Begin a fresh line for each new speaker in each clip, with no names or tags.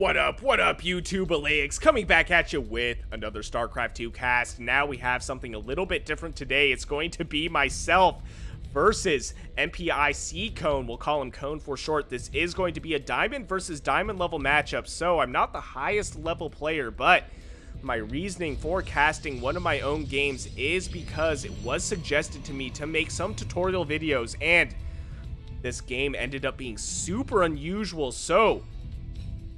What up, YouTube? Elleix coming back at you with another StarCraft 2 cast. Now we have something a little bit different today. It's going to be myself versus Npiccone. We'll call him Cone for short. This is going to be a diamond versus diamond level matchup. So I'm not the highest level player, but my reasoning for casting one of my own games is because it was suggested to me to make some tutorial videos, and this game ended up being super unusual. So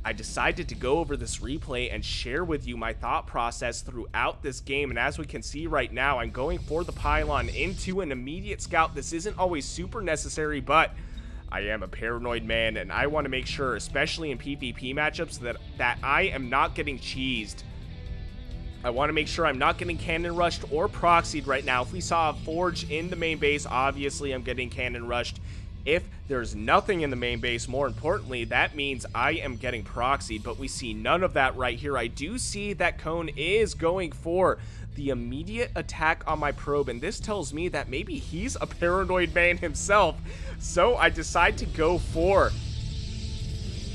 I decided to go over this replay and share with you my thought process throughout this game. And as we can see right now, I'm going for the pylon into an immediate scout. This isn't always super necessary, but I am a paranoid man, and I want to make sure, especially in PvP matchups, that I am not getting cheesed. I want to make sure I'm not getting cannon rushed or proxied right now. If we saw a forge in the main base, obviously I'm getting cannon rushed. If there's nothing in the main base, more importantly, that means I am getting proxied, but we see none of that right here. I do see that Cone is going for the immediate attack on my probe, and this tells me that maybe he's a paranoid man himself. So I decide to go for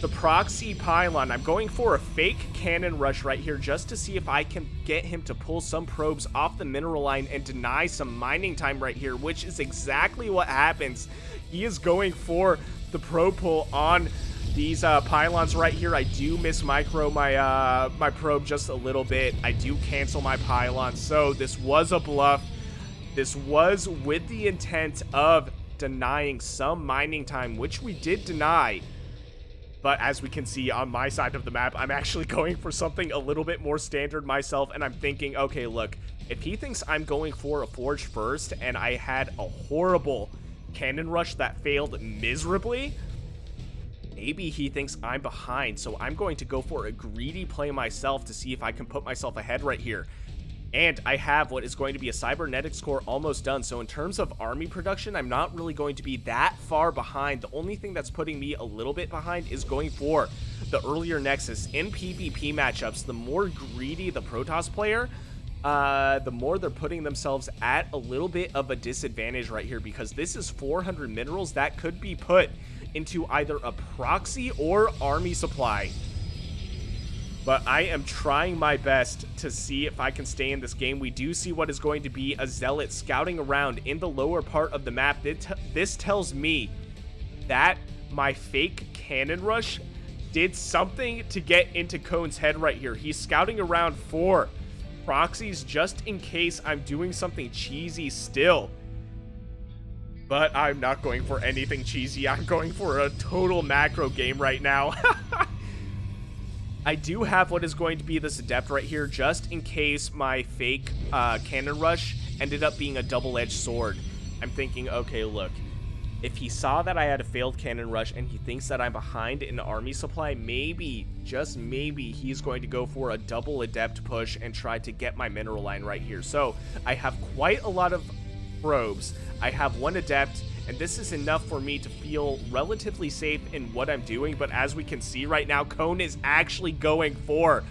the proxy pylon. I'm going for a fake cannon rush right here just to see if I can get him to pull some probes off the mineral line and deny some mining time right here, which is exactly what happens. He is going for the probe pull on these pylons right here. I do miss micro my probe just a little bit. I do cancel my pylon, so this was a bluff. This was with the intent of denying some mining time, which we did deny. But as we can see on my side of the map, I'm actually going for something a little bit more standard myself, and I'm thinking, okay, look, if he thinks I'm going for a forge first and I had a horrible cannon rush that failed miserably, maybe he thinks I'm behind, so I'm going to go for a greedy play myself to see if I can put myself ahead right here. And I have what is going to be a cybernetics core almost done, so in terms of army production, I'm not really going to be that far behind. The only thing that's putting me a little bit behind is going for the earlier nexus. In PvP matchups, the more greedy the Protoss player, the more they're putting themselves at a little bit of a disadvantage right here, because this is 400 minerals that could be put into either a proxy or army supply. But I am trying my best to see if I can stay in this game. We do see what is going to be a zealot scouting around in the lower part of the map. This tells me that my fake cannon rush did something to get into Cone's head right here. He's scouting around for proxies just in case I'm doing something cheesy still. But I'm not going for anything cheesy. I'm going for a total macro game right now. I do have what is going to be this adept right here just in case my fake cannon rush ended up being a double-edged sword. I'm thinking, okay, look, if he saw that I had a failed cannon rush and he thinks that I'm behind in army supply, maybe, just maybe, he's going to go for a double adept push and try to get my mineral line right here. So I have quite a lot of probes. I have one adept, and this is enough for me to feel relatively safe in what I'm doing. But as we can see right now, Cone is actually going for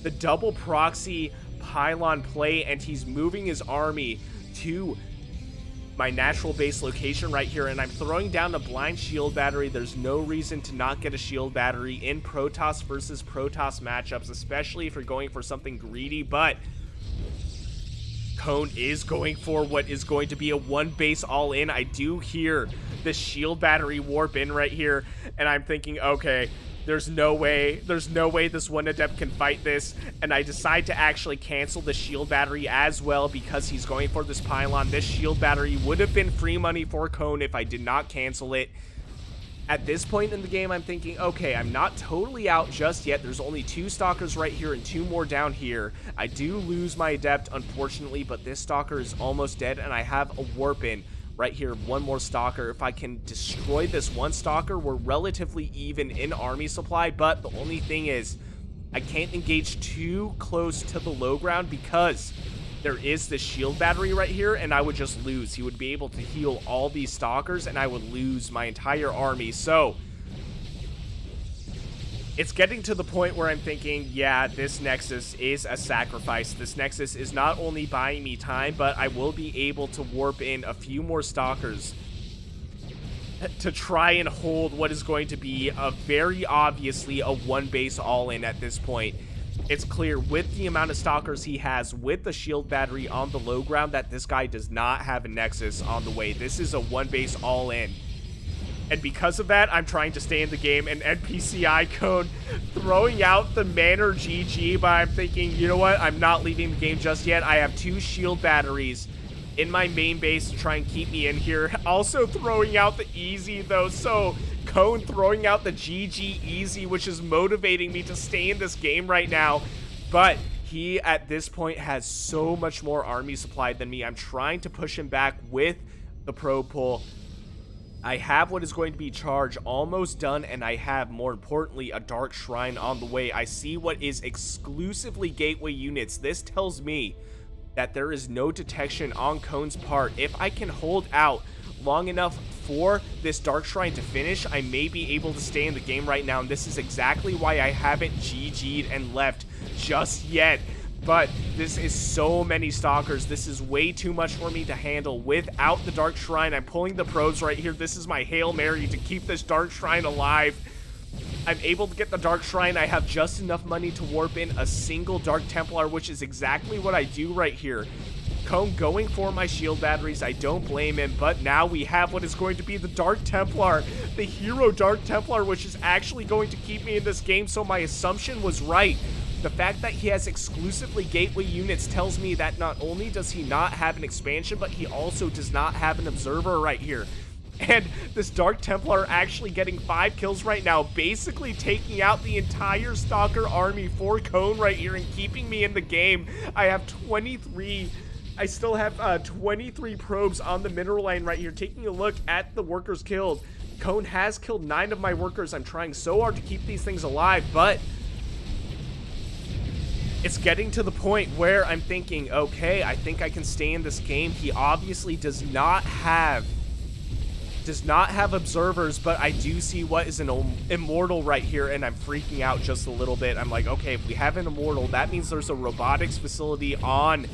the double proxy pylon play, and he's moving his army to my natural base location right here, and I'm throwing down a blind shield battery. There's no reason to not get a shield battery in Protoss versus Protoss matchups, especially if you're going for something greedy. But Cone is going for what is going to be a one base all in. I do hear the shield battery warp in right here, and I'm thinking, okay, there's no way this one adept can fight this. And I decide to actually cancel the shield battery as well because he's going for this pylon. This shield battery would have been free money for Cone if I did not cancel it. At this point in the game, I'm thinking, okay, I'm not totally out just yet. There's only 2 stalkers right here and 2 more down here. I do lose my adept, unfortunately, but this stalker is almost dead, and I have a warp in right here. 1 more stalker. If I can destroy this 1 stalker, we're relatively even in army supply, but the only thing is I can't engage too close to the low ground because there is this shield battery right here, and I would just lose. He would be able to heal all these stalkers, and I would lose my entire army. So it's getting to the point where I'm thinking, yeah, this Nexus is a sacrifice. This Nexus is not only buying me time, but I will be able to warp in a few more stalkers to try and hold what is going to be a very obviously a one base all-in at this point. It's clear with the amount of stalkers he has, with the shield battery on the low ground, that this guy does not have a nexus on the way. This is a one base all-in. And because of that, I'm trying to stay in the game. And Npiccone throwing out the Manor GG, but I'm thinking, you know what? I'm not leaving the game just yet. I have 2 shield batteries in my main base to try and keep me in here. Also throwing out the easy, though. So Cone throwing out the GG EZed, which is motivating me to stay in this game right now. But he, at this point, has so much more army supply than me. I'm trying to push him back with the pro pull. I have what is going to be charge almost done, and I have, more importantly, a Dark Shrine on the way. I see what is exclusively gateway units. This tells me that there is no detection on Cone's part. If I can hold out long enough for this Dark Shrine to finish, I may be able to stay in the game right now, and this is exactly why I haven't GG'd and left just yet. But this is so many stalkers. This is way too much for me to handle without the Dark Shrine. I'm pulling the probes right here. This is my Hail Mary to keep this Dark Shrine alive. I'm able to get the Dark Shrine. I have just enough money to warp in a single Dark Templar, which is exactly what I do right here. Cone going for my shield batteries. I don't blame him, but now we have what is going to be the Dark Templar, the hero Dark Templar, which is actually going to keep me in this game, so my assumption was right. The fact that he has exclusively gateway units tells me that not only does he not have an expansion, but he also does not have an observer right here. And this Dark Templar actually getting 5 kills right now, basically taking out the entire Stalker army for Cone right here and keeping me in the game. I have 23... I still have 23 probes on the mineral line right here. Taking a look at the workers killed. Cone has killed 9 of my workers. I'm trying so hard to keep these things alive, but it's getting to the point where I'm thinking, okay, I think I can stay in this game. He obviously does not have observers, but I do see what is an immortal right here, and I'm freaking out just a little bit. I'm like, okay, if we have an immortal, that means there's a robotics facility on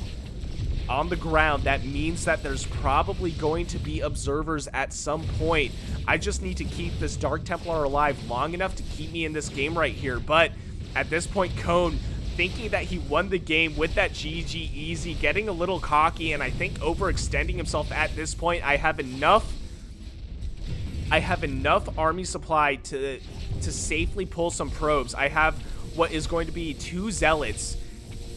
the ground. That means that there's probably going to be observers at some point. I just need to keep this Dark Templar alive long enough to keep me in this game right here. But at this point, Cone, thinking that he won the game with that GG EZed, getting a little cocky, and I think overextending himself at this point. I have enough army supply to safely pull some probes. I have what is going to be 2 zealots,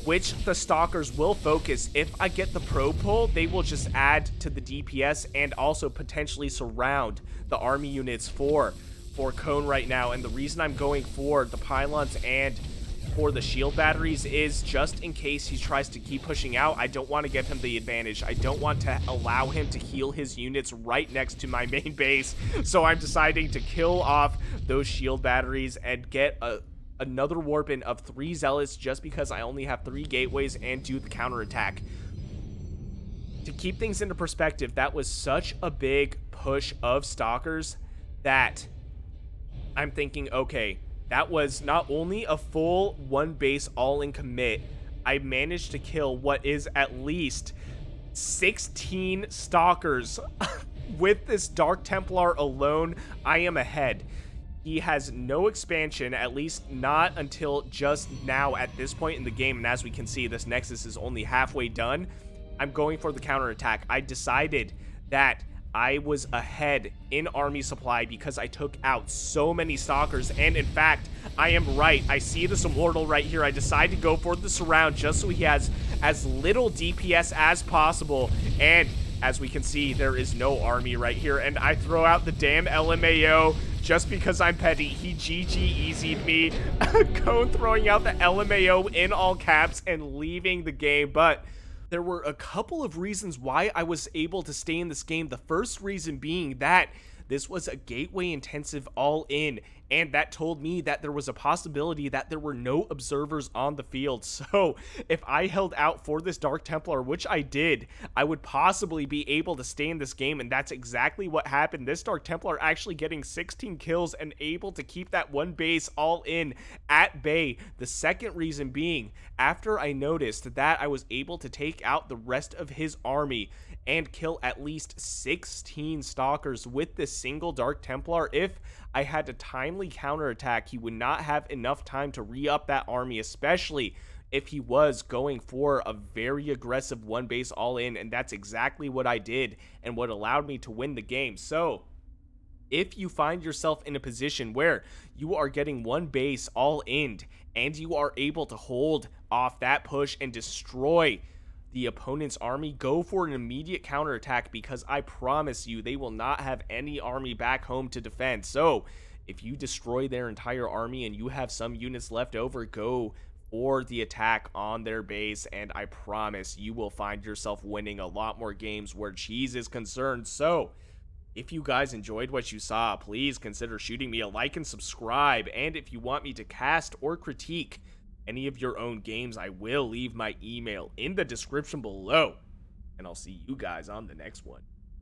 which the stalkers will focus. If I get the probe pull, they will just add to the DPS and also potentially surround the army units for Cone right now. And the reason I'm going for the pylons and for the shield batteries is just in case he tries to keep pushing out. I don't want to give him the advantage. I don't want to allow him to heal his units right next to my main base. So I'm deciding to kill off those shield batteries and get another warp in of 3 zealots, just because I only have 3 gateways, and do the counterattack. To keep things into perspective, that was such a big push of stalkers that I'm thinking, okay, that was not only a full 1 base all-in commit, I managed to kill what is at least 16 stalkers. With this Dark Templar alone, I am ahead. He has no expansion, at least not until just now at this point in the game. And as we can see, this Nexus is only halfway done. I'm going for the counterattack. I decided that I was ahead in army supply because I took out so many stalkers. And in fact, I am right. I see this immortal right here. I decide to go for the surround just so he has as little DPS as possible. And as we can see, there is no army right here. And I throw out the damn LMAO just because I'm petty. He GG EZed me. Cone throwing out the LMAO in all caps and leaving the game. But there were a couple of reasons why I was able to stay in this game. The first reason being that this was a gateway intensive all-in, and that told me that there was a possibility that there were no observers on the field. So if I held out for this Dark Templar, which I did, I would possibly be able to stay in this game, and that's exactly what happened. This Dark Templar actually getting 16 kills and able to keep that one base all in at bay. The second reason being, after I noticed that I was able to take out the rest of his army and kill at least 16 stalkers with this single Dark Templar, if I had to timely counterattack, he would not have enough time to re-up that army, especially if he was going for a very aggressive one base all in, and that's exactly what I did and what allowed me to win the game. So if you find yourself in a position where you are getting one base all in and you are able to hold off that push and destroy the opponent's army, go for an immediate counterattack, because I promise you they will not have any army back home to defend. So if you destroy their entire army and you have some units left over, go for the attack on their base, and I promise you will find yourself winning a lot more games where cheese is concerned. So if you guys enjoyed what you saw, please consider shooting me a like and subscribe. And if you want me to cast or critique any of your own games, I will leave my email in the description below. And I'll see you guys on the next one.